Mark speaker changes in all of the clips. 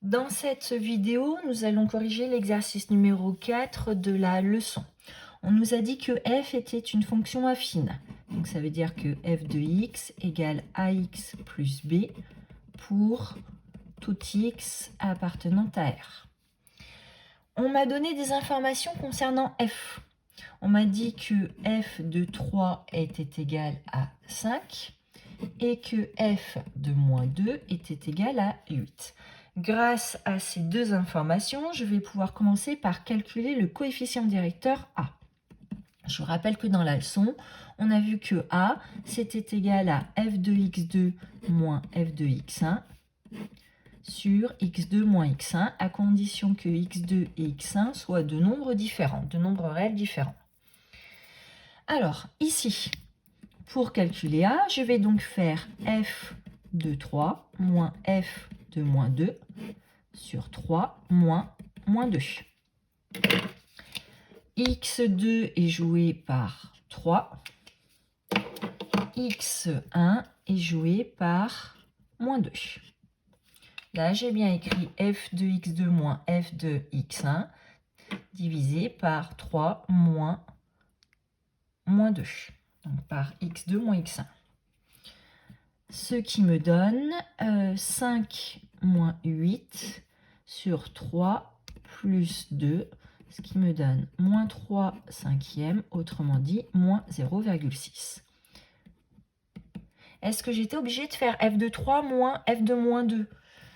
Speaker 1: Dans cette vidéo, nous allons corriger l'exercice numéro 4 de la leçon. On nous a dit que f était une fonction affine. Donc ça veut dire que f de x égale ax plus b pour tout x appartenant à R. On m'a donné des informations concernant f. On m'a dit que f de 3 était égal à 5 et que f de moins 2 était égal à 8. Grâce à ces deux informations, je vais pouvoir commencer par calculer le coefficient directeur A. Je vous rappelle que dans la leçon, on a vu que A, c'était égal à f de x2 moins f de x1 sur x2 moins x1, à condition que x2 et x1 soient de nombres différents, de nombres réels différents. Alors, ici, pour calculer A, je vais donc faire f de 3 moins f de moins 2 sur 3 moins 2. x2 est joué par 3. x1 est joué par moins 2. Là, j'ai bien écrit f de x2 moins f de x1 divisé par 3 moins 2. Donc par x2 moins x1. Ce qui me donne 5 moins 8 sur 3 plus 2, ce qui me donne moins 3 cinquièmes, autrement dit moins 0,6. Est-ce que j'étais obligée de faire f de 3 moins f de moins 2?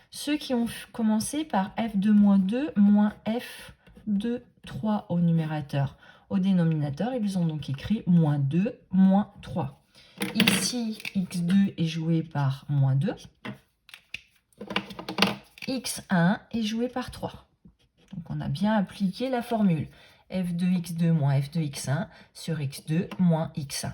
Speaker 1: Ceux qui ont commencé par f de moins 2 moins f de 3 au numérateur. Au dénominateur, ils ont donc écrit moins 2 moins 3. Ici, x2 est joué par moins 2. x1 est joué par 3. Donc on a bien appliqué la formule f de x2 moins f de x1 sur x2 moins x1.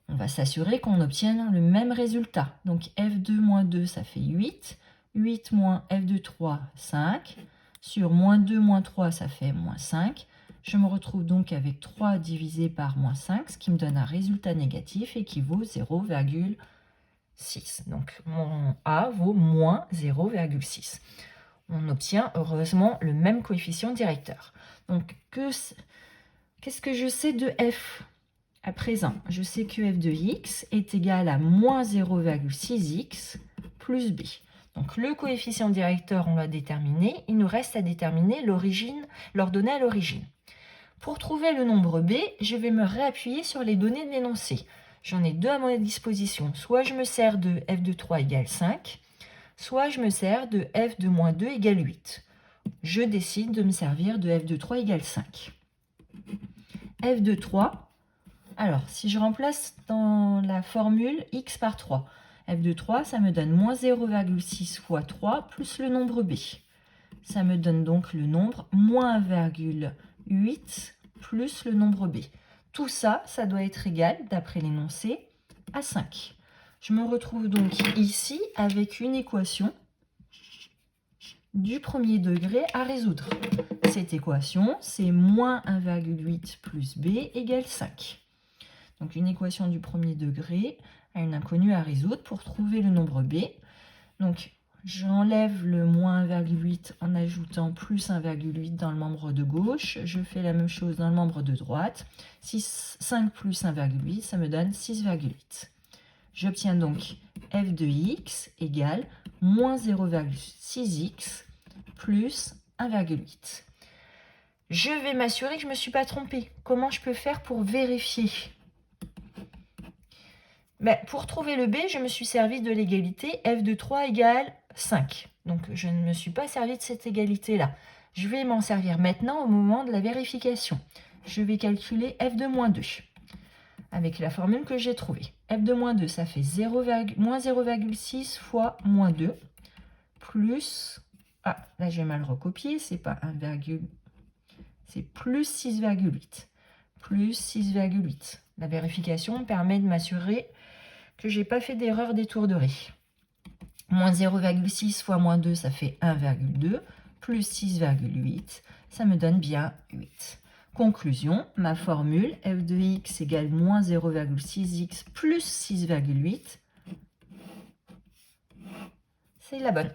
Speaker 1: On va s'assurer qu'on obtienne le même résultat. Donc f2 moins 2, ça fait 8. 8 moins f de 3, 5. Sur moins 2 moins 3, ça fait moins 5. Je me retrouve donc avec 3 divisé par moins 5, ce qui me donne un résultat négatif et qui vaut 0,6. Donc mon A vaut moins 0,6. On obtient heureusement le même coefficient directeur. Donc qu'est-ce que je sais de f? À présent, je sais que f de x est égal à moins 0,6x plus b. Donc le coefficient directeur, on l'a déterminé. Il nous reste à déterminer l'ordonnée à l'origine. Pour trouver le nombre b, je vais me réappuyer sur les données de l'énoncé. J'en ai deux à ma disposition. Soit je me sers de f de 3 égale 5, soit je me sers de f de moins 2 égale 8. Je décide de me servir de f de 3 égale 5. f de 3, alors si je remplace dans la formule x par 3, f de 3, ça me donne moins 0,6 fois 3 plus le nombre b. Ça me donne donc le nombre moins 1,8 plus le nombre b. Tout ça, ça doit être égal, d'après l'énoncé, à 5. Je me retrouve donc ici avec une équation du premier degré à résoudre. Cette équation, c'est moins 1,8 plus b égale 5. Donc une équation du premier degré à une inconnue à résoudre pour trouver le nombre b. Donc j'enlève le moins 1,8 en ajoutant plus 1,8 dans le membre de gauche. Je fais la même chose dans le membre de droite. 5 plus 1,8, ça me donne 6,8. J'obtiens donc f de x égale moins 0,6x plus 1,8. Je vais m'assurer que je ne me suis pas trompée. Comment je peux faire pour vérifier? Pour trouver le b, je me suis servi de l'égalité f de 3 égale 5. Donc je ne me suis pas servi de cette égalité-là. Je vais m'en servir maintenant au moment de la vérification. Je vais calculer f de moins 2 avec la formule que j'ai trouvée. f de moins 2, ça fait moins 0,6 fois moins 2 plus... Ah, là j'ai mal recopié, c'est pas 1, c'est plus 6,8. Plus 6,8. La vérification me permet de m'assurer que je n'ai pas fait d'erreur d'étourderie. Moins 0,6 fois moins 2, ça fait 1,2. Plus 6,8, ça me donne bien 8. Conclusion, ma formule f de x égale moins 0,6x plus 6,8, c'est la bonne.